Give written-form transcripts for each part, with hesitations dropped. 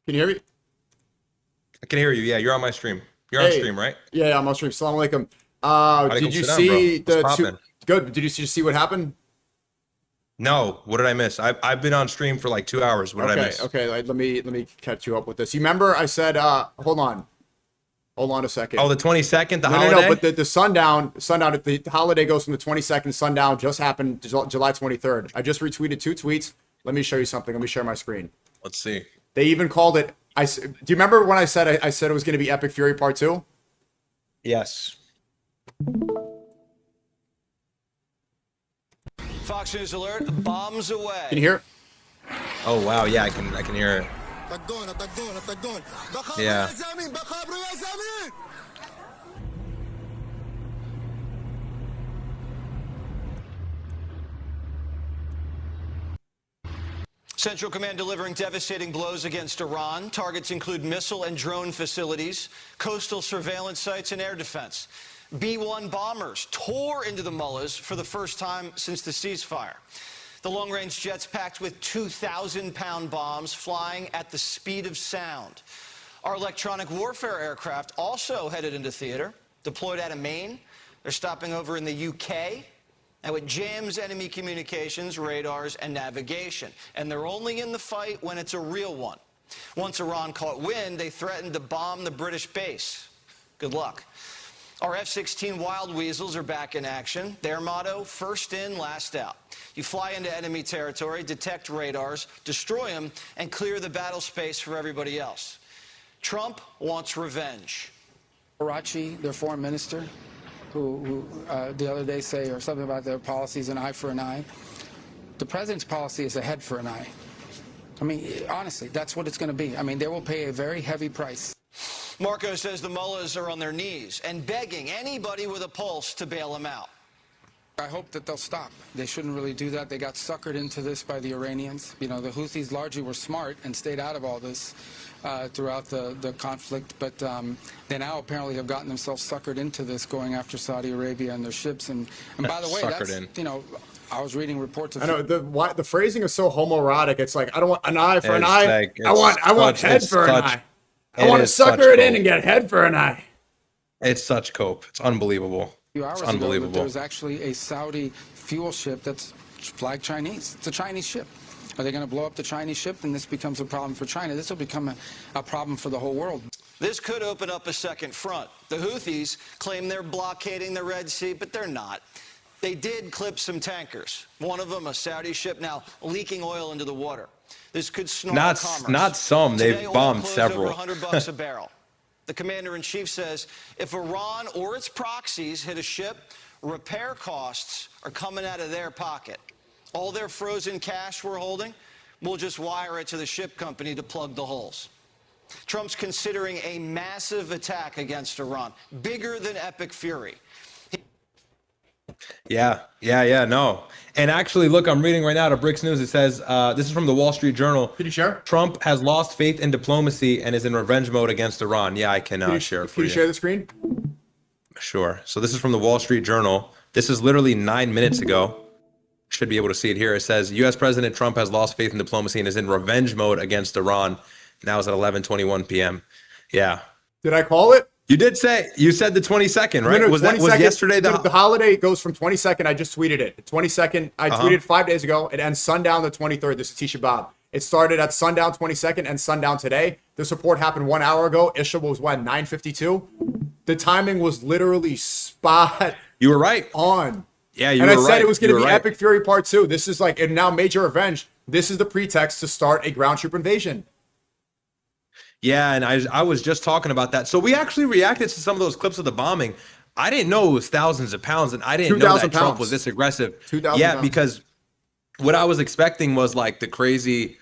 Can you hear me? I can hear you. Yeah, you're on my stream. You're on Hey. stream, right? Yeah, I'm on stream. Assalamu alaikum. Alaikum Did you salam, bro. see What's the two? poppin'? Good. Did you see what happened? No, what did I miss? I've been on stream for like 2 hours. What did I Okay, miss? okay. Let me catch you up with this. You remember I said, hold on a second. Oh, the 22nd, the No, holiday? no, no. But the sundown, the holiday goes from the 22nd. Sundown just happened July 23rd. I just retweeted 2 tweets. Let me show you something. Let me share my screen. Let's see. They even called it. Do you remember when I said I said it was going to be Epic Fury Part 2? Yes. Fox News alert, bombs away. Can you hear? Oh, wow. Yeah, I can hear it. Yeah. Central Command delivering devastating blows against Iran. Targets include missile and drone facilities, coastal surveillance sites, and air defense. B-1 bombers tore into the mullahs for the first time since the ceasefire. The long-range jets packed with 2,000-pound bombs flying at the speed of sound. Our electronic warfare aircraft also headed into theater, deployed out of Maine. They're stopping over in the UK. Now, it jams enemy communications, radars, and navigation. And they're only in the fight when it's a real one. Once Iran caught wind, they threatened to bomb the British base. Good luck. Our F-16 Wild Weasels are back in action. Their motto, first in, last out. You fly into enemy territory, detect radars, destroy them, and clear the battle space for everybody else. Trump wants revenge. Karachi, their foreign minister, who the other day say or something about their policies, an eye for an eye. The president's policy is a head for an eye. I mean, honestly, that's what it's going to be. I mean, they will pay a very heavy price. Marco says the mullahs are on their knees and begging anybody with a pulse to bail them out. I hope that they'll stop. They shouldn't really do that. They got suckered into this by the Iranians. You know, the Houthis largely were smart and stayed out of all this throughout the conflict, but they now apparently have gotten themselves suckered into this, going after Saudi Arabia and their ships. And by the way, that's, you know, I was reading reports of... I know the phrasing is so homoerotic. It's like, I don't want an eye for an eye. Like, I want head for an eye. I want to is sucker such it in cope. and get head for an eye. It's such cope. It's unbelievable. few hours It's ago that unbelievable. there was actually a Saudi fuel ship that's flagged Chinese. It's a Chinese ship. Are they going to blow up the Chinese ship? And this becomes a problem for China. This will become a problem for the whole world. This could open up a second front. The Houthis claim they're blockading the Red Sea, but they're not. They did clip some tankers. One of them, a Saudi ship, now leaking oil into the water. This could snarl commerce. Not some. Today, They've oil bombed closed several. over $100 a barrel. The commander-in-chief says if Iran or its proxies hit a ship, repair costs are coming out of their pocket. All their frozen cash we're holding, we'll just wire it to the ship company to plug the holes. Trump's considering a massive attack against Iran, bigger than Epic Fury. Yeah, no. And actually, look, I'm reading right now to Bricks News. It says, this is from the Wall Street Journal. Can you share? Trump has lost faith in diplomacy and is in revenge mode against Iran. Yeah, I can share it for Can you share the screen? Sure. So this is from the Wall Street Journal. This is literally 9 minutes ago. Should be able to see it here. It says, U.S. President Trump has lost faith in diplomacy and is in revenge mode against Iran. Now it's at 11:21 p.m. Yeah. Did I call it? You said the 22nd, right? No, was 22nd, yesterday the holiday goes from 22nd. I just tweeted it. 22nd. I tweeted 5 days ago. It ends sundown the 23rd. This is Tisha B'Av. It started at sundown 22nd and sundown today. This report happened 1 hour ago. Isha was when 9:52. The timing was literally spot. You were right on. Yeah, you and were I right. said it was going to be right. Epic Fury Part 2. This is like, and now Major Revenge. This is the pretext to start a ground troop invasion. Yeah, and I was just talking about that. So we actually reacted to some of those clips of the bombing. I didn't know it was thousands of pounds, and I didn't know that Trump was this aggressive. 2,000 Yeah, pounds. because what I was expecting was like the crazy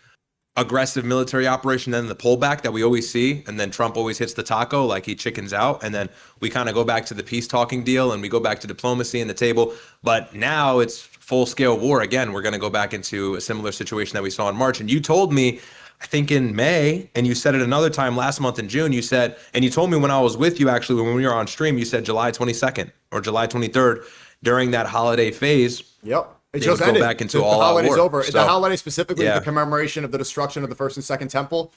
aggressive military operation, then the pullback that we always see, and then Trump always hits the taco, like he chickens out, and then we kind of go back to the peace talking deal, and we go back to diplomacy and the table. But now it's full-scale war again. We're going to go back into a similar situation that we saw in March. And you told me, I think in May, and you said it another time last month in June, you said, and you told me when I was with you, actually, when we were on stream, you said July 22nd or July 23rd during that holiday phase. Yep. It they just would ended. go back into the all-out holiday's war. over. So, the holiday specifically, yeah. the commemoration of the destruction of the first and second temple.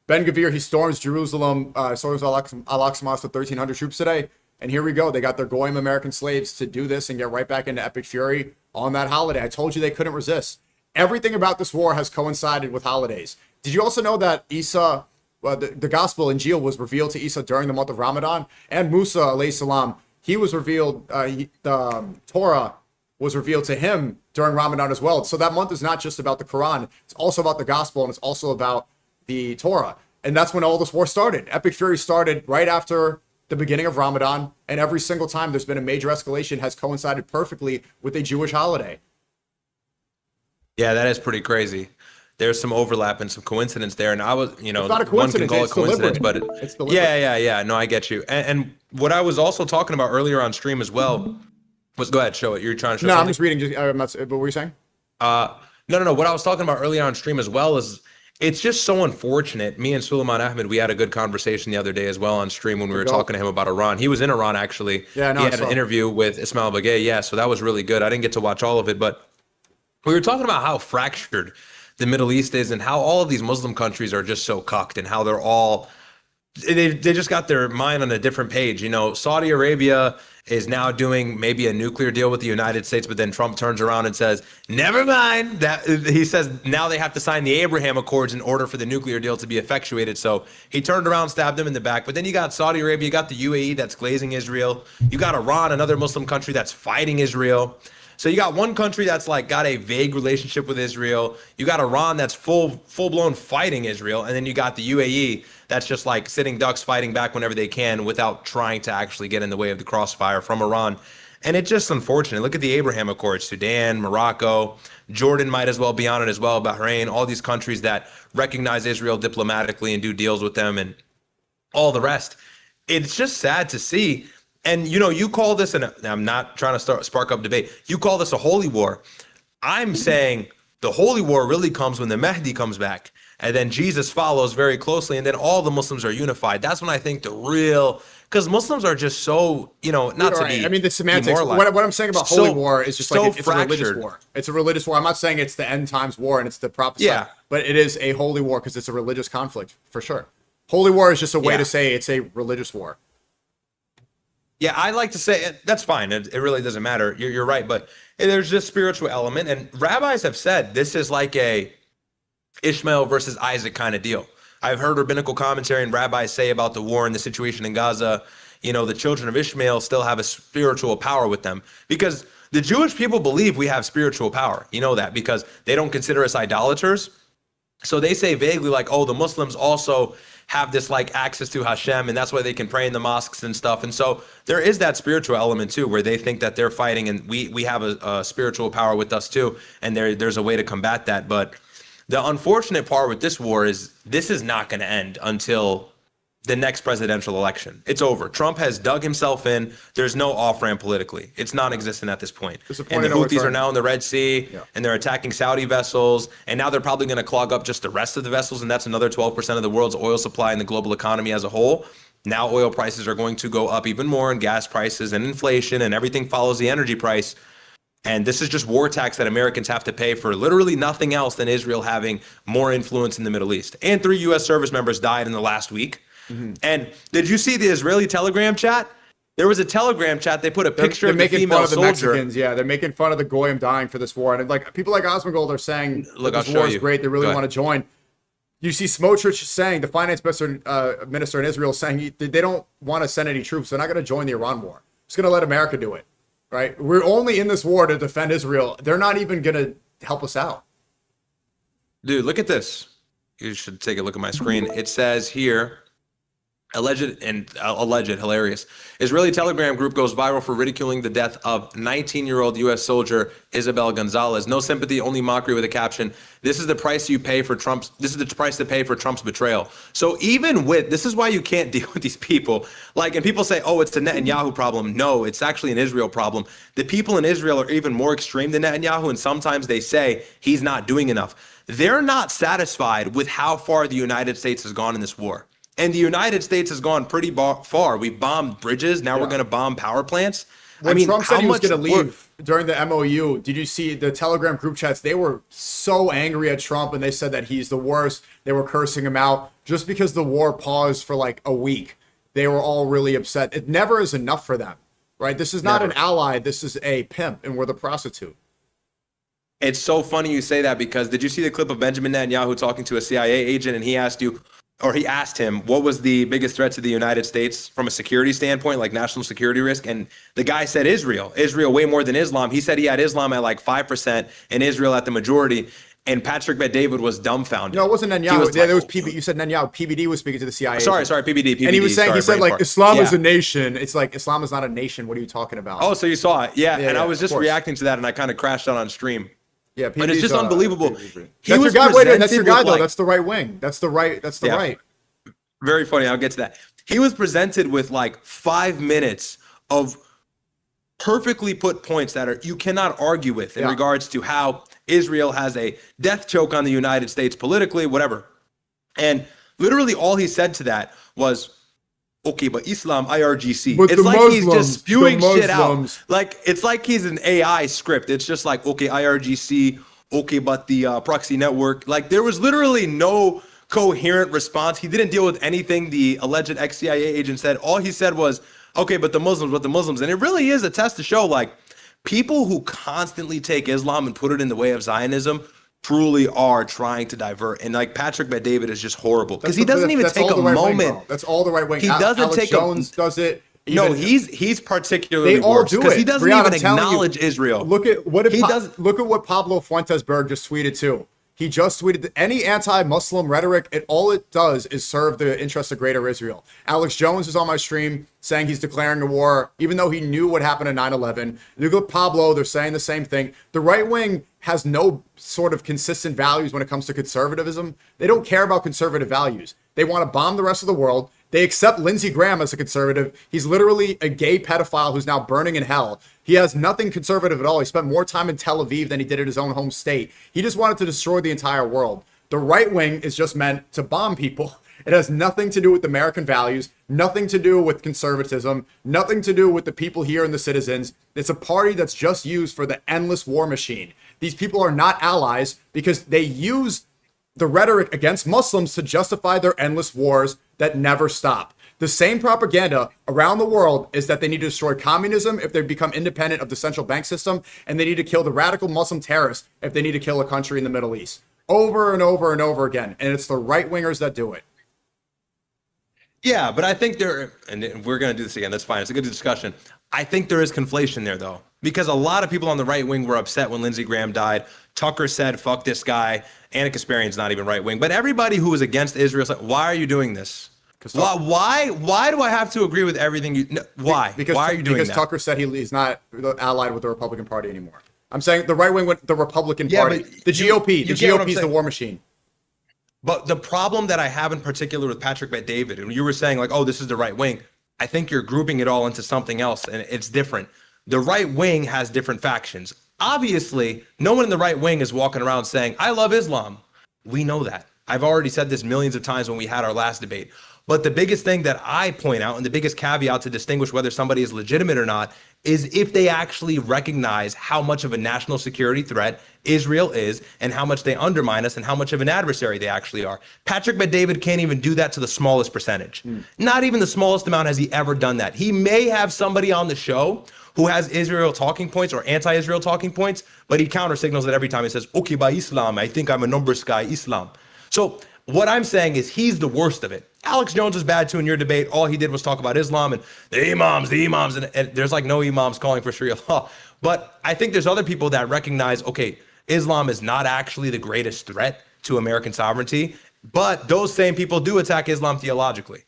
Ben Gvir, he storms Jerusalem, storms Al-Aqsa Mosque with 1,300 troops today. And here we go. They got their Goyim American slaves to do this and get right back into epic fury on that holiday. I told you they couldn't resist. Everything about this war has coincided with holidays. Did you also know that Isa, the gospel Injil was revealed to Isa during the month of Ramadan? And Musa, alayhi salam, he was revealed, the Torah was revealed to him during Ramadan as well. So that month is not just about the Quran. It's also about the gospel, and it's also about the Torah. And that's when all this war started. Epic fury started right after the beginning of Ramadan, and every single time there's been a major escalation has coincided perfectly with a Jewish holiday. Yeah, that is pretty crazy. There's some overlap and some coincidence there, and I was, It's not a coincidence, one can call it coincidence, but it's deliberate. yeah. No, I get you. And what I was also talking about earlier on stream as well was, go ahead, show it. You're trying to show No, something? I'm just reading. I'm not, what were you saying? No. What I was talking about earlier on stream as well is, it's just so unfortunate. Me and Suleiman Ahmed, we had a good conversation the other day as well on stream when we were talking to him about Iran. He was in Iran, actually. Yeah, no, he had an interview with Ismail Bagay. Yeah, so that was really good. I didn't get to watch all of it, but we were talking about how fractured the Middle East is and how all of these Muslim countries are just so cucked and how they're all, they just got their mind on a different page. You know, Saudi Arabia is now doing maybe a nuclear deal with the United States, but then Trump turns around and says, never mind. That he says now they have to sign the Abraham Accords in order for the nuclear deal to be effectuated. So he turned around, stabbed him in the back. But then you got Saudi Arabia, you got the UAE that's glazing Israel. You got Iran, another Muslim country that's fighting Israel. So you got one country that's like got a vague relationship with Israel. You got Iran that's full-blown fighting Israel. And then you got the UAE that's just like sitting ducks fighting back whenever they can without trying to actually get in the way of the crossfire from Iran. And it's just unfortunate. Look at the Abraham Accords, Sudan, Morocco, Jordan might as well be on it as well, Bahrain, all these countries that recognize Israel diplomatically and do deals with them and all the rest. It's just sad to see. And, you know, you call this, and I'm not trying to spark up debate, you call this a holy war. I'm saying the holy war really comes when the Mahdi comes back. And then Jesus follows very closely, and then all the Muslims are unified. That's when I think the real, because Muslims are just so, you know, not to be. I mean, the semantics. What I'm saying about holy war is just like it's a religious war. It's a religious war. I'm not saying it's the end times war and it's the prophecy. Yeah. But it is a holy war because it's a religious conflict for sure. Holy war is just a way to say it's a religious war. Yeah, I like to say that's fine. It really doesn't matter. You're right, but there's this spiritual element, and rabbis have said this is like a Ishmael versus Isaac kind of deal. I've heard rabbinical commentary and rabbis say about the war and the situation in Gaza, you know, the children of Ishmael still have a spiritual power with them because the Jewish people believe we have spiritual power. You know that because they don't consider us idolaters. So they say vaguely like, oh, the Muslims also have this like access to Hashem and that's why they can pray in the mosques and stuff. And so there is that spiritual element too, where they think that they're fighting and we have a spiritual power with us too. And there's a way to combat that. But the unfortunate part with this war is this is not going to end until the next presidential election. It's over. Trump has dug himself in. There's no off-ramp politically. It's non-existent at this point. And the Houthis are now in the Red Sea, and they're attacking Saudi vessels, and now they're probably going to clog up just the rest of the vessels, and that's another 12% of the world's oil supply and the global economy as a whole. Now oil prices are going to go up even more, and gas prices and inflation, and everything follows the energy price. And this is just war tax that Americans have to pay for literally nothing else than Israel having more influence in the Middle East. And 3 U.S. service members died in the last week. Mm-hmm. And did you see the Israeli Telegram chat? There was a Telegram chat. They put a picture of the female soldier. Mexicans, yeah, they're making fun of the Goyim dying for this war. And like people like Osmongold are saying, look, this war is great. They really want to join. You see Smotrich saying, the finance minister in Israel saying they don't want to send any troops. They're not going to join the Iran war. Just going to let America do it. Right? We're only in this war to defend Israel. They're not even going to help us out. Dude, look at this. You should take a look at my screen. It says here, alleged, hilarious. Israeli Telegram group goes viral for ridiculing the death of 19-year-old U.S. soldier Isabel Gonzalez. No sympathy, only mockery with a caption. This is the price you pay for Trump's. This is the price to pay for Trump's betrayal. So even with this is why you can't deal with these people. Like, and people say, oh, it's a Netanyahu problem. No, it's actually an Israel problem. The people in Israel are even more extreme than Netanyahu, and sometimes they say he's not doing enough. They're not satisfied with how far the United States has gone in this war. And the United States has gone pretty far. We bombed bridges. Now we're going to bomb power plants. when Trump said he was going to leave during the MOU, did you see the Telegram group chats? They were so angry at Trump, and they said that he's the worst. They were cursing him out just because the war paused for like a week. They were all really upset. It never is enough for them, right? This is not an ally. This is a pimp, and we're the prostitute. It's so funny you say that, because did you see the clip of Benjamin Netanyahu talking to a CIA agent, and he asked him what was the biggest threat to the United States from a security standpoint, like national security risk? And the guy said Israel way more than Islam. He said he had Islam at like 5% and Israel at the majority. And Patrick Bet-David was dumbfounded. No, it wasn't Netanyahu. There was PBD. You said Netanyahu. PBD was speaking to the CIA. Sorry, PBD. And he was saying, he said like Islam is a nation. It's like Islam is not a nation. What are you talking about? Oh, so you saw it. Yeah. And I was just reacting to that, and I kind of crashed out on stream. Yeah, but it's just unbelievable. That's your guy. Wait, that's your guy though. That's the right wing. That's the right. Very funny. I'll get to that. He was presented with like 5 minutes of perfectly put points that you cannot argue with in regards to how Israel has a death choke on the United States politically, whatever. And literally all he said to that was, okay, but Islam, IRGC. But it's like Muslims, he's just spewing shit out. Like, it's like he's an AI script. It's just like, okay, IRGC, okay, but the proxy network. Like, there was literally no coherent response. He didn't deal with anything the alleged ex-CIA agent said. All he said was, okay, but the Muslims. And it really is a test to show, like, people who constantly take Islam and put it in the way of Zionism truly are trying to divert. And like Patrick Bet-David is just horrible because he doesn't even take a moment. That's all the right wing. He doesn't Alex take Jones does it. No, he's particularly they all worse do because it. he doesn't Ryad, even acknowledge Israel. Look at what look at what Pablo Fuentesberg just tweeted too. He just tweeted any anti-Muslim rhetoric, all it does is serve the interests of greater Israel. Alex Jones is on my stream saying he's declaring a war, even though he knew what happened in 9/11. Look at Pablo, they're saying the same thing. The right wing has no sort of consistent values when it comes to conservatism. They don't care about conservative values. They want to bomb the rest of the world. They accept Lindsey Graham as a conservative. He's literally a gay pedophile who's now burning in hell. He has nothing conservative at all. He spent more time in Tel Aviv than he did at his own home state. He just wanted to destroy the entire world. The right wing is just meant to bomb people. It has nothing to do with American values, nothing to do with conservatism, nothing to do with the people here and the citizens. It's a party that's just used for the endless war machine. These people are not allies because they use the rhetoric against Muslims to justify their endless wars that never stop. The same propaganda around the world is that they need to destroy communism if they become independent of the central bank system, and they need to kill the radical Muslim terrorists if they need to kill a country in the Middle East. Over and over and over again. And it's the right-wingers that do it. Yeah, but I think and we're going to do this again, that's fine, it's a good discussion. I think there is conflation there, though, because a lot of people on the right wing were upset when Lindsey Graham died. Tucker said, fuck this guy. Anna Kasparian's not even right wing. But everybody who was against Israel said, why are you doing this? Why do I have to agree with everything you... No, why? Why are you doing that? Because Tucker said he's not allied with the Republican Party anymore. I'm saying the right wing with the Republican Party. The GOP. The GOP is the war machine. But the problem that I have in particular with Patrick Bet-David, and you were saying like, oh, this is the right wing. I think you're grouping it all into something else, and it's different. The right wing has different factions. Obviously, no one in the right wing is walking around saying, I love Islam. We know that. I've already said this millions of times when we had our last debate. But the biggest thing that I point out, and the biggest caveat to distinguish whether somebody is legitimate or not, is if they actually recognize how much of a national security threat Israel is and how much they undermine us and how much of an adversary they actually are. Patrick Bet-David can't even do that to the smallest percentage. Not even the smallest amount has he ever done that. He may have somebody on the show who has Israel talking points or anti-Israel talking points, but he counter signals it every time he says, okay, by Islam, I think I'm a numbers guy, Islam. So what I'm saying is he's the worst of it. Alex Jones is bad too in your debate. All he did was talk about Islam and the imams, and there's like no imams calling for Sharia law. But I think there's other people that recognize, okay, Islam is not actually the greatest threat to American sovereignty, but those same people do attack Islam theologically.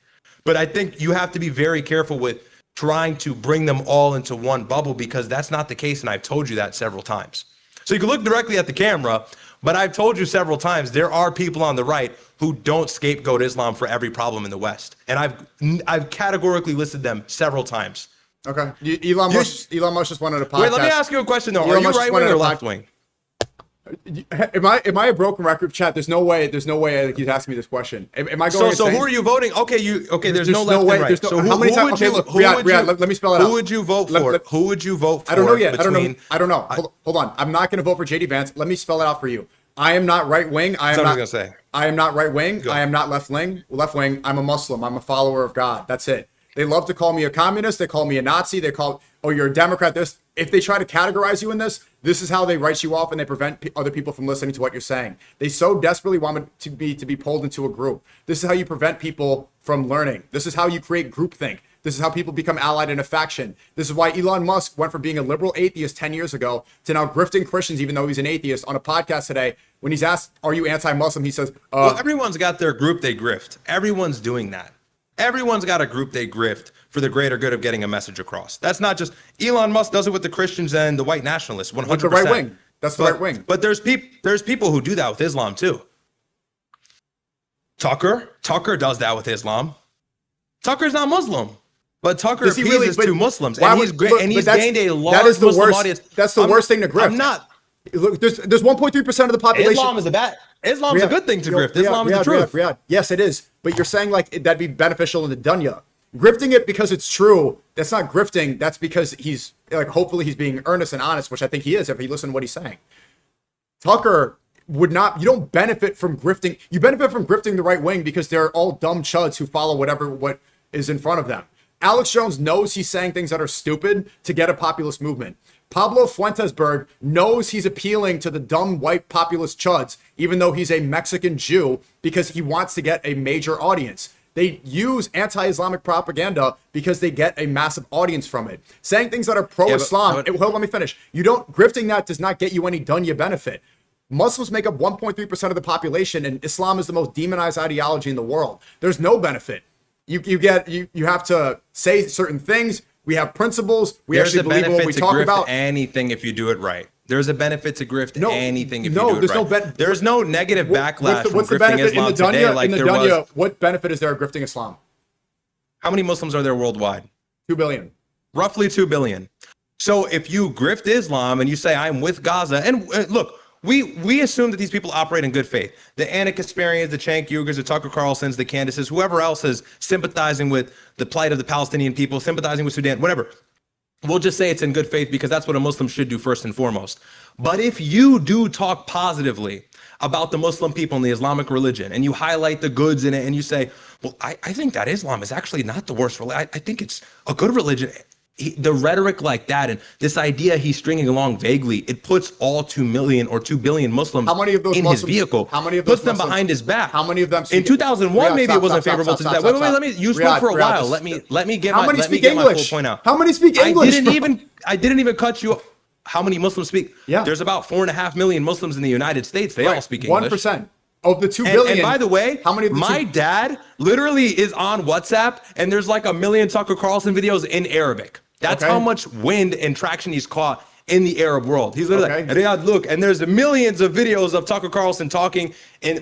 But I think you have to be very careful with trying to bring them all into one bubble because that's not the case, and I've told you that several times. So you can look directly at the camera, but I've told you several times there are people on the right who don't scapegoat Islam for every problem in the West. And I've categorically listed them several times. Okay. Elon Musk just wanted a podcast. Wait, let me ask you a question, though. Are you right wing or left wing? Am I a broken record, chat? There's no way like, he's asking me this question. Am I going? So who are you voting? Okay. There's no left and right. So how many times? Okay, look, Ryad, let me spell it out. Who would you vote for? Who would you vote for? I don't know yet. I don't know. Hold on. I'm not going to vote for JD Vance. Let me spell it out for you. I am not right wing. I am not right wing. I am not left wing. I'm a Muslim. I'm a follower of God. That's it. They love to call me a communist. They call me a Nazi. They call, oh, you're a Democrat. If they try to categorize you in this is how they write you off, and they prevent other people from listening to what you're saying. They so desperately want to be pulled into a group. This is how you prevent people from learning. This is how you create groupthink. This is how people become allied in a faction. This is why Elon Musk went from being a liberal atheist 10 years ago to now grifting Christians, even though he's an atheist. On a podcast today, when he's asked, are you anti-Muslim? He says, well, everyone's got their group they grift. Everyone's doing that. Everyone's got a group they grift for the greater good of getting a message across. That's not just Elon Musk does it with the Christians and the white nationalists. 100%. With the right wing. That's the right wing. But there's people who do that with Islam too. Tucker does that with Islam. Tucker's not Muslim, but Tucker appeases to Muslims, and he's gained a large Muslim audience. That's the worst thing to grift. I'm not. Look, there's 1.3% of the population. Islam's a good thing to grift. Islam is the truth. Ryad. Yes, it is. But you're saying like that'd be beneficial in the dunya. Grifting it because it's true, that's not grifting. That's because he's like, hopefully he's being earnest and honest, which I think he is if you listen to what he's saying. Tucker would not, you don't benefit from grifting. You benefit from grifting the right wing because they're all dumb chuds who follow what is in front of them. Alex Jones knows he's saying things that are stupid to get a populist movement. Pablo Fuentesberg knows he's appealing to the dumb white populist chuds, even though he's a Mexican Jew, because he wants to get a major audience. They use anti-Islamic propaganda because they get a massive audience from it. Saying things that are pro-Islam, let me finish. Grifting that does not get you any dunya benefit. Muslims make up 1.3% of the population, and Islam is the most demonized ideology in the world. There's no benefit. You have to say certain things. We have principles. There's actually believe in what we talk about. Anything if you do it right. There's a benefit to grift anything if you do it right. There's no negative backlash from grifting Islam today like there was. What benefit is there of grifting Islam? How many Muslims are there worldwide? 2 billion. Roughly 2 billion. So if you grift Islam and you say, I'm with Gaza, and look, we assume that these people operate in good faith. The Anna Kasparians, the Cenk Uygurs, the Tucker Carlsons, the Candaces, whoever else is sympathizing with the plight of the Palestinian people, sympathizing with Sudan, whatever. We'll just say it's in good faith because that's what a Muslim should do first and foremost. But if you do talk positively about the Muslim people and the Islamic religion, and you highlight the goods in it, and you say, well, I think that Islam is actually not the worst religion. I think it's a good religion. The rhetoric like that and this idea he's stringing along vaguely, it puts all 2 million or 2 billion Muslims in his vehicle. How many of those puts them behind his back? How many of them? In 2001, maybe it wasn't favorable to that. Wait, let me. You spoke for a while. Let me get my full point out. How many speak English? I didn't even cut you. How many Muslims speak? Yeah. There's about 4.5 million Muslims in the United States. They all speak English. 1% of the 2 billion. And by the way, how many of my dad literally is on WhatsApp, and there's like 1 million Tucker Carlson videos in Arabic. That's how much wind and traction he's caught in the Arab world. He's literally like, Ryad, look, and there's millions of videos of Tucker Carlson talking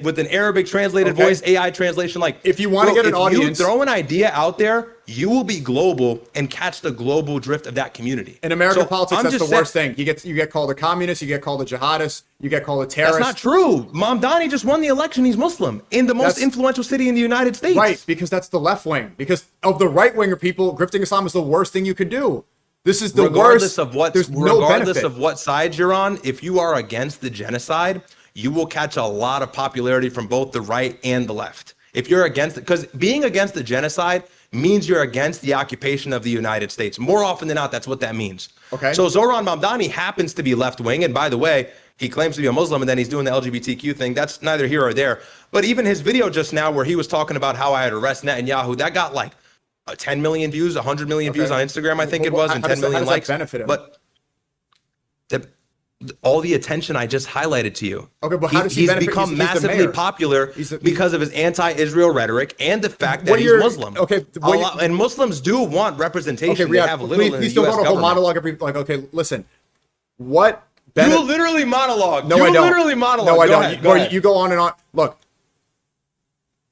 with an Arabic translated voice, AI translation. Like, if you want to get an audience, you throw an idea out there, you will be global and catch the global drift of that community. In American politics, that's the worst thing. You get called a communist, you get called a jihadist, you get called a terrorist. That's not true. Mamdani just won the election. He's Muslim in the most influential city in the United States. Right, because that's the left wing. Because of the right winger people, grifting Islam is the worst thing you could do. This is the regardless worst. Regardless of what side you're on, if you are against the genocide, you will catch a lot of popularity from both the right and the left. If you're against it, because being against the genocide means you're against the occupation of the United States. More often than not, that's what that means. Okay. So Zohran Mamdani happens to be left-wing, and by the way, he claims to be a Muslim, and then he's doing the LGBTQ thing. That's neither here or there. But even his video just now where he was talking about how I had arrest Netanyahu, that got like 10 million views, 100 million views on Instagram, I think it was, and 10 million likes. Benefit him? But all the attention I just highlighted to you. Okay, but how does he benefit? He's become massively popular because of his anti-Israel rhetoric and the fact that he's Muslim. Okay, and Muslims do want representation. Okay, Ryad, they have a little in the please don't US go to a whole government. monologue okay, listen. What You literally monologue. No, I don't. Literally monologue. No, I go don't. Ahead, go ahead. You go on and on. Look,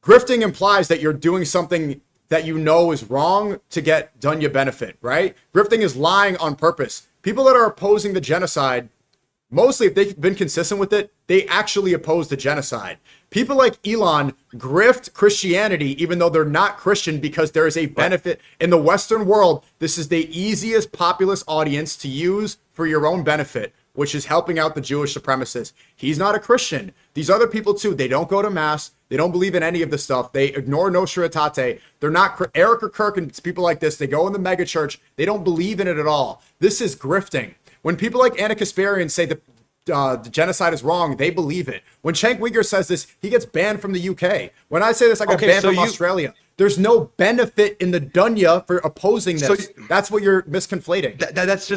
grifting implies that you're doing something that you know is wrong to get dunya benefit, right? Grifting is lying on purpose. People that are opposing the genocide Mostly, if they've been consistent with it, they actually oppose the genocide. People like Elon grift Christianity, even though they're not Christian, because there is a benefit in the Western world. This is the easiest populist audience to use for your own benefit, which is helping out the Jewish supremacists. He's not a Christian. These other people too, they don't go to mass. They don't believe in any of this stuff. They ignore Nostra Aetate. They're not Eric or Kirk and people like this. They go in the mega church. They don't believe in it at all. This is grifting. When people like Anna Kasparian say that the genocide is wrong, they believe it. When Cenk Uygur says this, he gets banned from the UK. When I say this, I got banned from Australia. There's no benefit in the dunya for opposing this. That's what you're misconflating. That's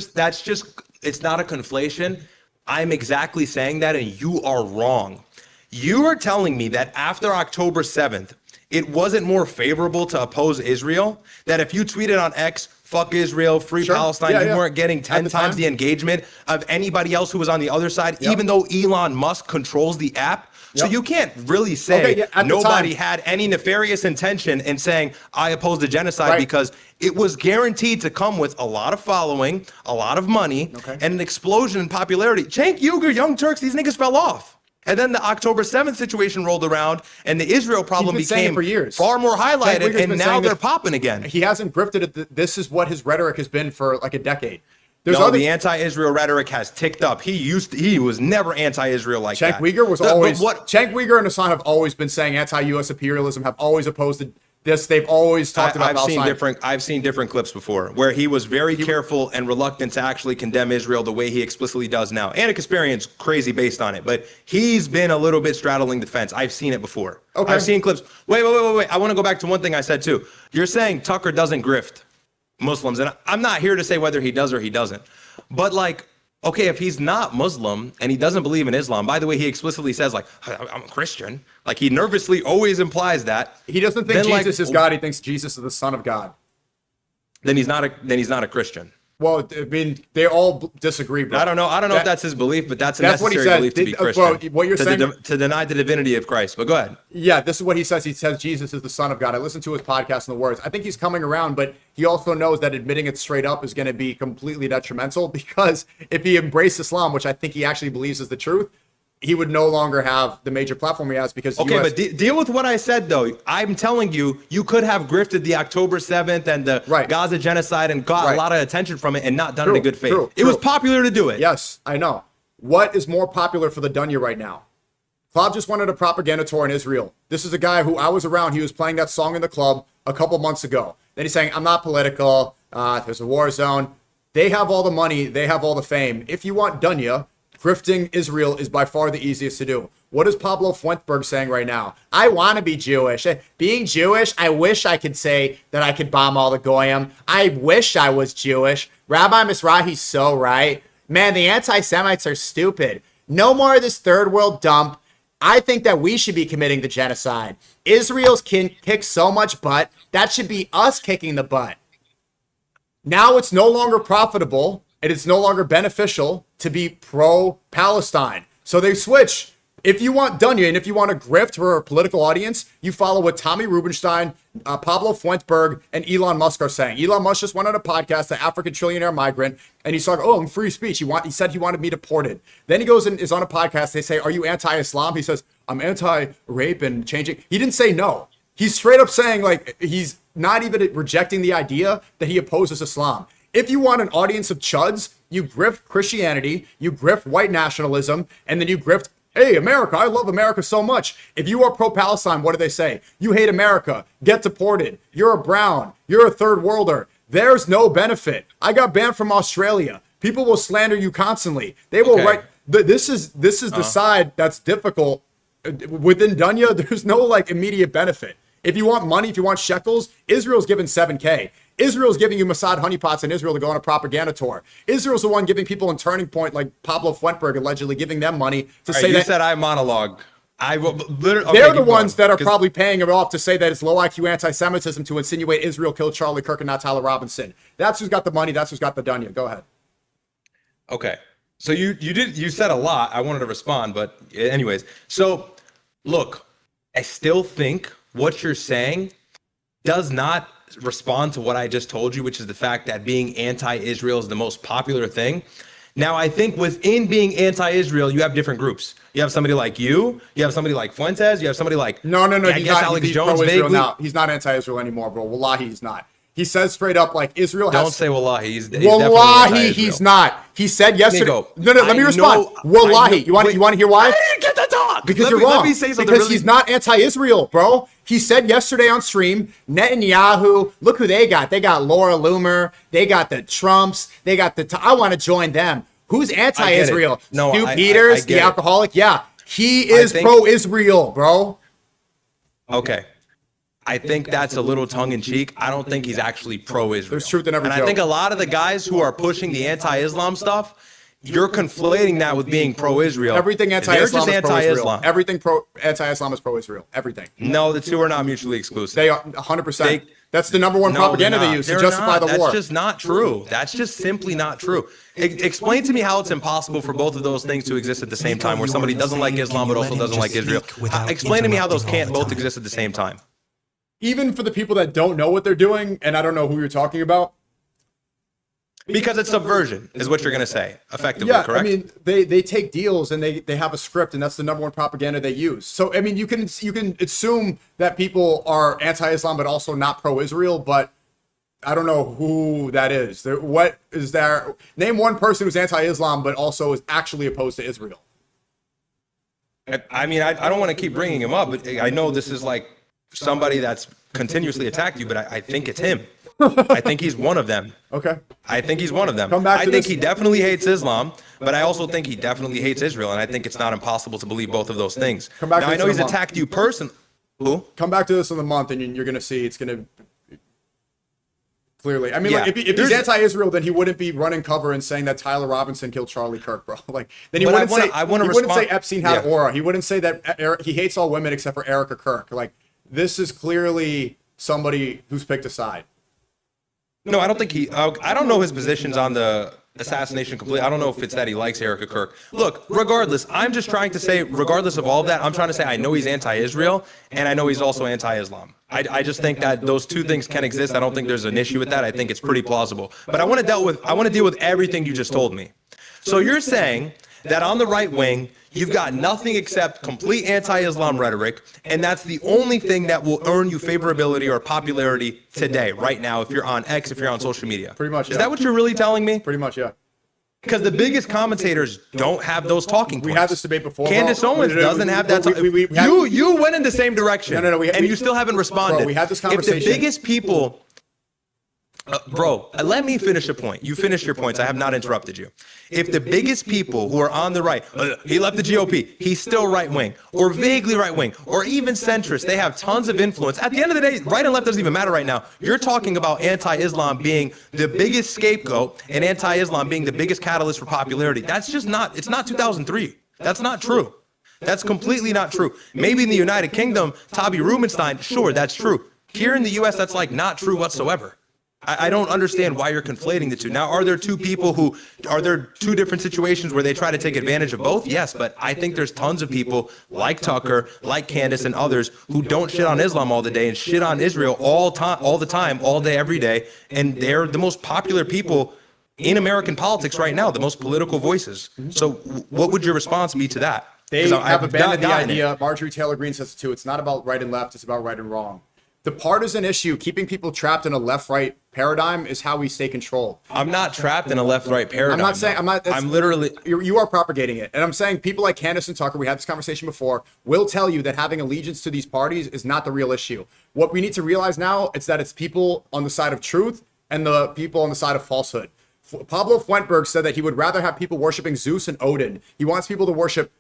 just, it's not a conflation. I'm exactly saying that, and you are wrong. You are telling me that after October 7th, it wasn't more favorable to oppose Israel? That if you tweeted on X, fuck Israel, free Palestine, you weren't getting 10 times the engagement of anybody else who was on the other side, even though Elon Musk controls the app? So you can't really say nobody had any nefarious intention in saying, I oppose the genocide, because it was guaranteed to come with a lot of following, a lot of money, and an explosion in popularity. Cenk Uygur, Young Turks, these niggas fell off. And then the October 7th situation rolled around, and the Israel problem became far more highlighted, and now they're popping again. He hasn't grifted it. This is what his rhetoric has been for like a decade. The anti-Israel rhetoric has ticked up. He was never anti-Israel like that. Cenk Uygur was always. Cenk Uygur and Hassan have always been saying anti-U.S. imperialism. Have always opposed this. They've always talked about. I've seen different clips before where he was very careful and reluctant to actually condemn Israel the way he explicitly does now. Anna Kasparian's crazy based on it, but he's been a little bit straddling the fence. I've seen it before. I've seen clips. Wait. I want to go back to one thing I said too. You're saying Tucker doesn't grift Muslims, and I'm not here to say whether he does or he doesn't, but like, okay, if he's not Muslim and he doesn't believe in Islam, by the way, he explicitly says like, I'm a Christian. Like he nervously always implies that. He doesn't think Jesus is God. He thinks Jesus is the Son of God. Then he's not a Christian. Well, I mean, they all disagree. Bro. I don't know if that's his belief, but that's a necessary belief to be Christian. Well, what you're saying to deny the divinity of Christ. But go ahead. Yeah, this is what he says. He says Jesus is the Son of God. I listened to his podcast and the words. I think he's coming around, but he also knows that admitting it straight up is going to be completely detrimental, because if he embraced Islam, which I think he actually believes is the truth, he would no longer have the major platform he has, because but deal with what I said though. I'm telling you, you could have grifted the October 7th and the Gaza genocide and got a lot of attention from it and not done it in good faith. It was popular to do it. Yes, I know. What is more popular for the dunya right now? Klav just wanted a propaganda tour in Israel. This is a guy who I was around. He was playing that song in the club a couple months ago. Then he's saying, I'm not political. There's a war zone. They have all the money. They have all the fame. If you want dunya, grifting Israel is by far the easiest to do. What is Pablo Fuentberg saying right now? I want to be Jewish. Being Jewish, I wish I could say that I could bomb all the Goyim. I wish I was Jewish. Rabbi Mizrahi's so right. Man, the anti-Semites are stupid. No more of this third world dump. I think that we should be committing the genocide. Israel's kick so much butt, that should be us kicking the butt. Now it's no longer profitable, and it's no longer beneficial to be pro-Palestine. So they switch. If you want dunya and if you want to grift for a political audience, you follow what Tommy Rubenstein, Pablo Fuentberg, and Elon Musk are saying. Elon Musk just went on a podcast, the African trillionaire migrant, and he's talking, I'm free speech. He said he wanted me deported. Then he goes and is on a podcast. They say, are you anti-Islam? He says, I'm anti-rape and changing. He didn't say no. He's straight up saying, like, he's not even rejecting the idea that he opposes Islam. If you want an audience of chuds, you grift Christianity, you grift white nationalism, and then you grift, hey, America, I love America so much. If you are pro-Palestine, what do they say? You hate America, get deported, you're a brown, you're a third worlder. There's no benefit. I got banned from Australia. People will slander you constantly. They will write, this is the side that's difficult. Within dunya, there's no like immediate benefit. If you want money, if you want shekels, Israel's given 7K. Israel's giving you Mossad honeypots in Israel to go on a propaganda tour. Israel's the one giving people in Turning Point, like Pablo Fuentberg, allegedly giving them money to say that. You said I monologue. They're the ones that are probably paying it off to say that it's low IQ anti-Semitism to insinuate Israel killed Charlie Kirk and not Tyler Robinson. That's who's got the money. That's who's got the dunya. Go ahead. Okay. So you said a lot. I wanted to respond, but anyways. So look, I still think what you're saying does not respond to what I just told you, which is the fact that being anti-Israel is the most popular thing. Now, I think within being anti-Israel, you have different groups. You have somebody like you have somebody like Fuentes, you have somebody like No. I He's guess not, Alex he's Jones pro-Israel vaguely. now. He's not anti-Israel anymore, bro. Wallahi, he's not. He says straight up, like, Israel has... Don't say wallahi. He's definitely Wallahi, anti-Israel. he's not. He said yesterday... Nico, No, let me I respond. know- Wallahi. I know- You want to hear why? I didn't get the talk. Because Let you're me- wrong. Let me say something Because really- he's not anti-Israel, bro. He said yesterday on stream, Netanyahu, look who they got. They got Laura Loomer. They got the Trumps. They got the... I want to join them. Who's anti-Israel? No, Stu I Peters, get the it. alcoholic? Yeah. He is pro-Israel, bro. Okay. I think that's a little tongue-in-cheek. I don't think he's actually pro-Israel. There's truth in every And joke. I think a lot of the guys who are pushing the anti-Islam stuff, you're conflating that with being pro-Israel. Everything anti-Islam They're is just pro-Israel. anti-Islam. Everything anti-Islam is pro-Israel. Everything. No, the two are not mutually exclusive. They are 100%. They- That's the number one No, propaganda they're they not. use to They're justify not. the war. That's just not true. That's just simply not true. Explain to me how it's impossible for both of those things to exist at the same time, where somebody doesn't like Islam but also doesn't like Israel. Explain to me how those can't both exist at the same time. Even for the people that don't know what they're doing, and I don't know who you're talking about. Because it's subversion, is what you're going to say, effectively, Yeah, correct? I mean, they take deals and they have a script, and that's the number one propaganda they use. So, I mean, you can assume that people are anti-Islam but also not pro-Israel, but I don't know who that is. What is there? Name one person who's anti-Islam but also is actually opposed to Israel. I mean, I don't want to keep bringing him up, but I know this is like somebody that's continuously attacked you, but I think it's him. I think he's one of them. Okay. I think he's one of them. Come back I to think this- he definitely hates Islam, but I also think he definitely hates Israel, and I think it's not impossible to believe both of those things. Come back now, to I know this he's in a month. attacked you personally. Who? Come back to this in a month, and you're going to see it's going to clearly. I mean, Yeah. like, if he's anti-Israel, then he wouldn't be running cover and saying that Tyler Robinson killed Charlie Kirk, bro. Like, then he But wouldn't I wanna he wouldn't say respond- Epstein had Yeah. aura. He wouldn't say that he hates all women except for Erica Kirk. Like, this is clearly somebody who's picked a side. No, I don't think he. I don't know his positions on the assassination completely. I don't know if it's that he likes Erica Kirk. Look, regardless, I'm just trying to say, regardless of all of that, I'm trying to say I know he's anti-Israel and I know he's also anti-Islam. I just think that those two things can exist. I don't think there's an issue with that. I think it's pretty plausible. But I want to deal with everything you just told me. So you're saying that on the right wing, you've got nothing except complete anti-Islam rhetoric, and that's the only thing that will earn you favorability or popularity today, right now, if you're on X, if you're on social media. Pretty much, Is yeah. that what you're really telling me? Pretty much, yeah. Because the biggest commentators don't have those talking points. We had this debate before. Candace bro. Owens doesn't have that. We had- You went in the same direction. No, and you still haven't responded. Bro, we had this If the conversation. biggest people, let me finish a point. You finish your points. I have not interrupted you. If the biggest people who are on the right, he left the GOP, he's still right wing, or vaguely right wing, or even centrist, they have tons of influence. At the end of the day, right and left doesn't even matter right now. You're talking about anti-Islam being the biggest scapegoat and anti-Islam being the biggest catalyst for popularity. That's just not, it's not 2003. That's not true. That's completely not true. Maybe in the United Kingdom, Tabi Rubenstein, sure, that's true. Here in the US, that's like not true whatsoever. I don't understand why you're conflating the two. Now, are there two different situations where they try to take advantage of both? Yes, but I think there's tons of people like Tucker, like Candace and others who don't shit on Islam all the day and shit on Israel all the time, all day, every day. And they're the most popular people in American politics right now, the most political voices. So what would your response be to that? They 'Cause have I've abandoned the gotten it. idea. Marjorie Taylor Greene says it too. It's not about right and left. It's about right and wrong. The partisan issue, keeping people trapped in a left-right paradigm, is how we stay controlled. I'm not trapped in a left-right paradigm. I'm not saying I'm not. I'm literally. You are propagating it, and I'm saying people like Candace and Tucker. We had this conversation before. Will tell you that having allegiance to these parties is not the real issue. What we need to realize now is that it's people on the side of truth and the people on the side of falsehood. Pablo Fuentberg said that he would rather have people worshiping Zeus and Odin. He wants people to worship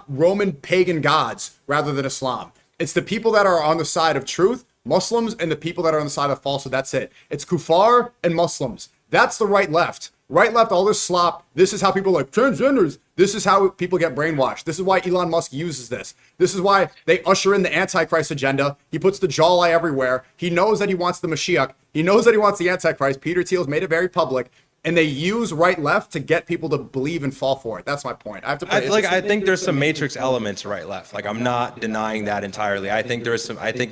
Roman pagan gods rather than Islam. It's the people that are on the side of truth, Muslims, and the people that are on the side of falsehood. That's it. It's kuffar and Muslims. That's the right left. Right left, all this slop. This is how people like transgenders. This is how people get brainwashed. This is why Elon Musk uses this. This is why they usher in the Antichrist agenda. He puts the jawline everywhere. He knows that he wants the Mashiach. He knows that he wants the Antichrist. Peter Thiel's made it very public. And they use right left to get people to believe and fall for it. That's my point. I have to I think there's some matrix elements right left. Like I'm not denying that entirely. I think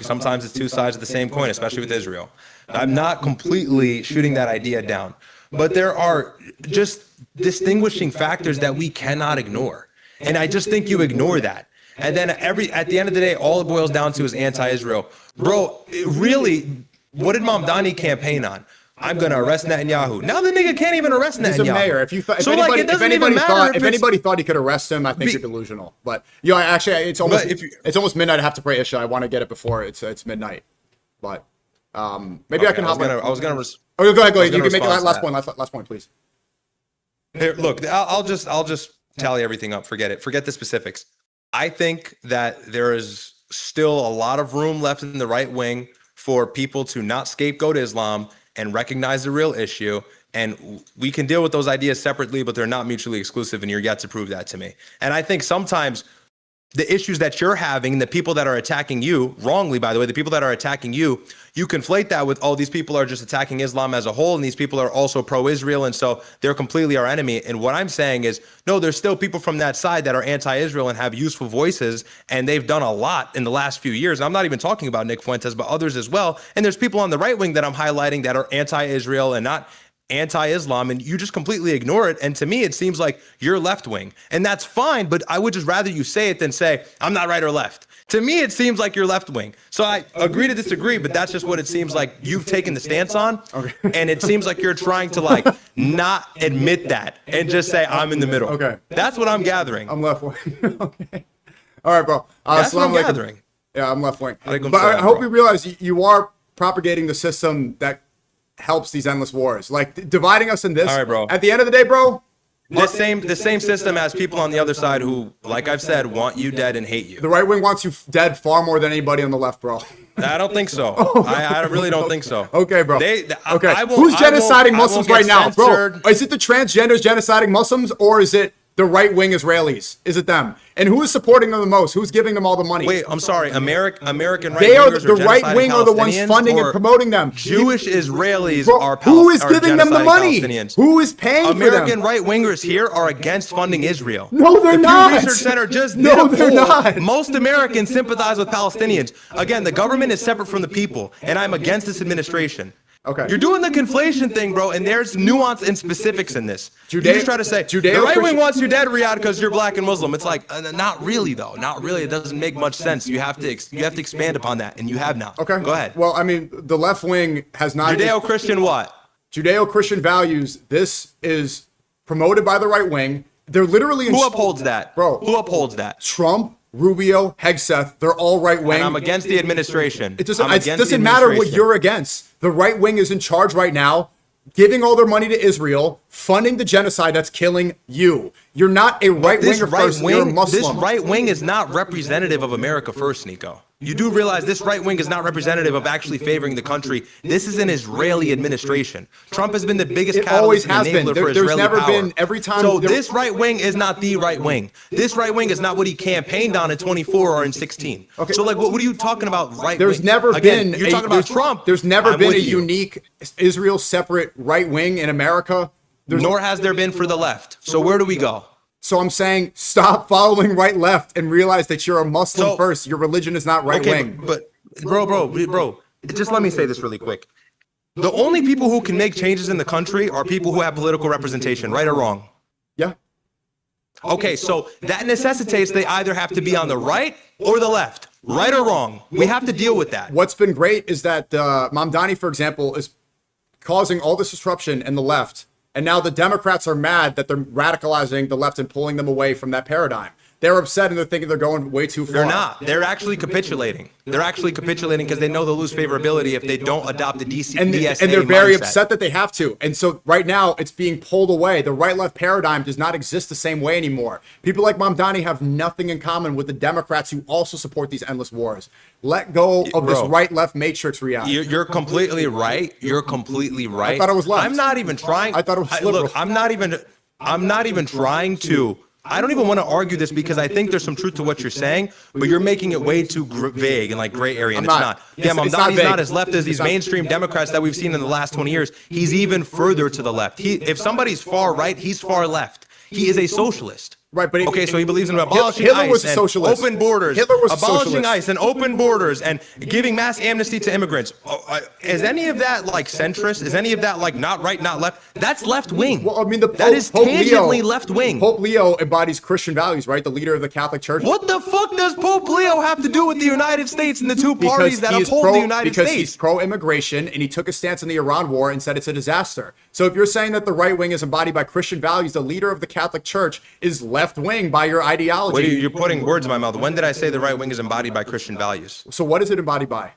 sometimes it's two sides of the same coin, especially with Israel. I'm not completely shooting that idea down. but there are just distinguishing factors that we cannot ignore. And I just think you ignore that. And then at the end of the day, all it boils down to is anti-Israel. Bro, really, what did Mamdani campaign on? I'm going to arrest Netanyahu. Now the nigga can't even arrest Netanyahu. He's a mayor. If anybody thought he could arrest him, I think you're delusional. But actually, it's almost midnight. I have to pray Isha. I want to get it before it's midnight. But maybe I can hop on. I was gonna. Go ahead. You can make the last point. Last point, please. Here, look, I'll just tally everything up. Forget it. Forget the specifics. I think that there is still a lot of room left in the right wing for people to not scapegoat Islam and recognize the real issue. And we can deal with those ideas separately, but they're not mutually exclusive, and you're yet to prove that to me. And I think sometimes the issues that you're having, the people that are attacking you, wrongly, by the way, the people that are attacking you, you conflate that with, oh, these people are just attacking Islam as a whole, and these people are also pro-Israel, and so they're completely our enemy. And what I'm saying is, no, there's still people from that side that are anti-Israel and have useful voices, and they've done a lot in the last few years. And I'm not even talking about Nick Fuentes, but others as well. And there's people on the right wing that I'm highlighting that are anti-Israel and not anti-Islam, and you just completely ignore it. And to me, it seems like you're left wing, and that's fine, but I would just rather you say it than say I'm not right or left. To me, it seems like you're left wing. So I agree to disagree, but that's just what it seems like you've taken the stance on. Okay. And it seems like you're trying to not admit that and just say I'm in the middle. Okay. That's what I'm gathering. I'm left wing. Okay. All right, bro. That's what I'm gathering. Yeah, I'm left wing. But I hope you realize you are propagating the system that helps these endless wars, like dividing us in this. All right, bro. At the end of the day, bro, the same system as people on the other side who, like I've said, want you dead and hate you. The right wing wants you dead far more than anybody on the left, bro. I don't think so. I really don't think so. Okay, bro. Okay. Who's genociding Muslims right now, bro? Is it the transgenders genociding Muslims, or is it the right-wing Israelis? Is it them? And who is supporting them the most? Who's giving them all the money? Wait, I'm sorry. American right-wingers they are the right wing are the ones funding and promoting them. Jewish Israelis are who is giving them the money? Who is paying for them? American right-wingers here are against funding Israel. No, they're not. The Pew Research Center just did no, a they're poll. not. Most Americans sympathize with Palestinians. Again, the government is separate from the people, and I'm against this administration. Okay. You're doing the conflation thing, bro, and there's nuance and specifics in this. You just try to say, the right wing wants you dead, Ryad, because you're black and Muslim. It's like, not really, though. Not really. It doesn't make much sense. You have to expand upon that, and you have now. Okay. Go ahead. Well, I mean, the left wing has not... Judeo-Christian what? Judeo-Christian values. This is promoted by the right wing. They're literally... Who upholds that? Bro. Who upholds that? Trump, Rubio, Hegseth, they're all right wing. And I'm against the administration. It doesn't matter what you're against. The right wing is in charge right now, giving all their money to Israel, funding the genocide that's killing you. You're not a right winger first. You're a Muslim. This right wing is not representative of America first, Nico. You do realize this right wing is not representative of actually favoring the country. This is an Israeli administration. Trump has been the biggest catalyst and enabler for Israeli never power. Been every time. So this right wing is not the right wing. This right wing is not what he campaigned on in 24 or in 16. Okay. So what are you talking about? Right? There's wing? never Again, been. You're talking about Trump. There's never been a unique Israel separate right wing in America. Nor has there been for the left. So where do we go? So I'm saying stop following right left and realize that you're a Muslim first. Your religion is not right wing. But bro, just let me say this really quick. The only people who can make changes in the country are people who have political representation, right or wrong? Yeah. Okay, so that necessitates they either have to be on the right or the left, right or wrong. We have to deal with that. What's been great is that Mamdani, for example, is causing all this disruption in the left. And now the Democrats are mad that they're radicalizing the left and pulling them away from that paradigm. They're upset and they're thinking they're going way too far. They're not. They're actually capitulating. They're actually capitulating because they know they'll lose favorability if they don't adopt the DSA and they're very upset that they have to. And so right now it's being pulled away. The right-left paradigm does not exist the same way anymore. People like Mamdani have nothing in common with the Democrats who also support these endless wars. Let go of this right-left matrix reality. You're completely right. You're completely right. I thought it was left. I'm not even trying. I thought it was liberal. Look, I'm not even trying to. I don't even want to argue this because I think there's some truth to what you're saying, but you're making it way too vague and like gray area, and it's not. Yeah, Mamdani's not as left as these mainstream Democrats that we've seen in the last 20 years. He's even further to the left. If somebody's far right, he's far left. He is a socialist. Right, but okay, so he believes in abolishing Hitler ICE was a and socialist. open borders, Hitler was a abolishing socialist. ICE and open borders and giving mass amnesty to immigrants. Is any of that like centrist? Is any of that like not right, not left? That's left wing. Well, I mean, the Pope, that is Pope tangibly Leo, left wing. Pope Leo embodies Christian values, right? The leader of the Catholic Church. What the fuck does Pope Leo have to do with the United States and the two parties that uphold the United States? Because he's pro-immigration and he took a stance in the Iran war and said it's a disaster. So if you're saying that the right wing is embodied by Christian values, the leader of the Catholic Church is left wing by your ideology. Wait, you're putting words in my mouth. When did I say the right wing is embodied by Christian values? So what is it embodied by?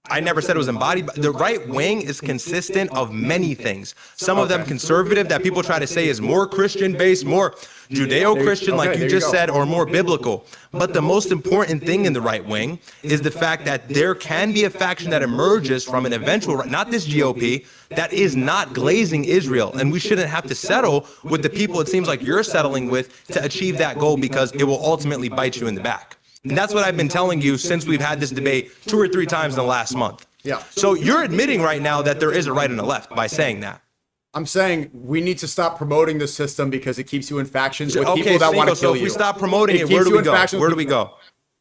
I never said it was embodied. The right wing is consistent of many things. Some of them conservative that people try to say is more Christian-based, more Judeo-Christian, like you just said, or more biblical. But the most important thing in the right wing is the fact that there can be a faction that emerges from an eventual, not this GOP, that is not glazing Israel. And we shouldn't have to settle with the people it seems like you're settling with to achieve that goal, because it will ultimately bite you in the back. And that's what I've been telling you since we've had this debate 2 or 3 times in the last month. Yeah. So you're admitting right now that there is a right and a left by saying that. I'm saying we need to stop promoting the system because it keeps you in factions with Okay, people that want to SNEAKO, kill so if we you. stop promoting it, keeps where do you we in go? factions Where with do we go?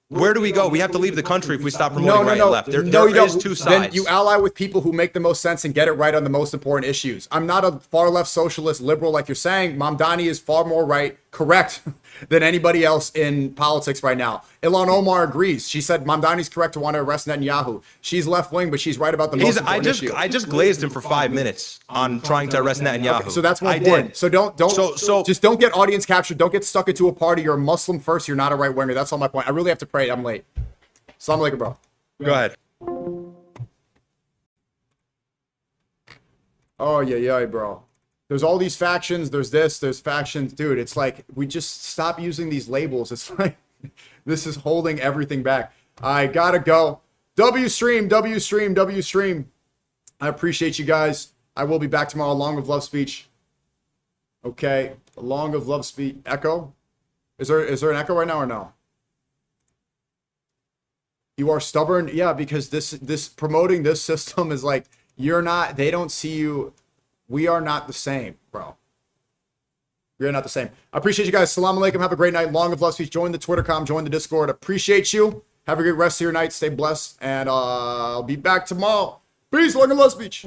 Where do we go? We have to leave the country if we stop No, promoting no, right no. and left. There No, you is don't. two Then sides. you ally with people who make the most sense and get it right on the most important issues. I'm not a far left socialist liberal like you're saying. Mamdani is far more right, correct, than anybody else in politics right now. Ilhan Omar agrees. She said Mamdani's correct to want to arrest Netanyahu. She's left wing, but she's right about the most important issue. I just glazed him for 5 minutes on trying to arrest Netanyahu. Okay, so that's my I point. did. So just don't get audience captured. Don't get stuck into a party. You're a Muslim first. You're not a right winger. That's all my point. I really have to pray. I'm late. Assalamu alaikum, bro. Go ahead. Oh yeah, bro. There's all these factions. There's this. There's factions, dude. It's like we just stop using these labels. It's like this is holding everything back. I gotta go. W stream. I appreciate you guys. I will be back tomorrow along with love speech. Okay, along with love speech. Echo. Is there an echo right now or no? You are stubborn, yeah, because this promoting this system is like you're not. They don't see you. We are not the same, bro. We are not the same. I appreciate you guys. Salam alaikum. Have a great night. Long of love speech. Join the Twittercom. Join the Discord. Appreciate you. Have a great rest of your night. Stay blessed, and I'll be back tomorrow. Peace. Long of love speech.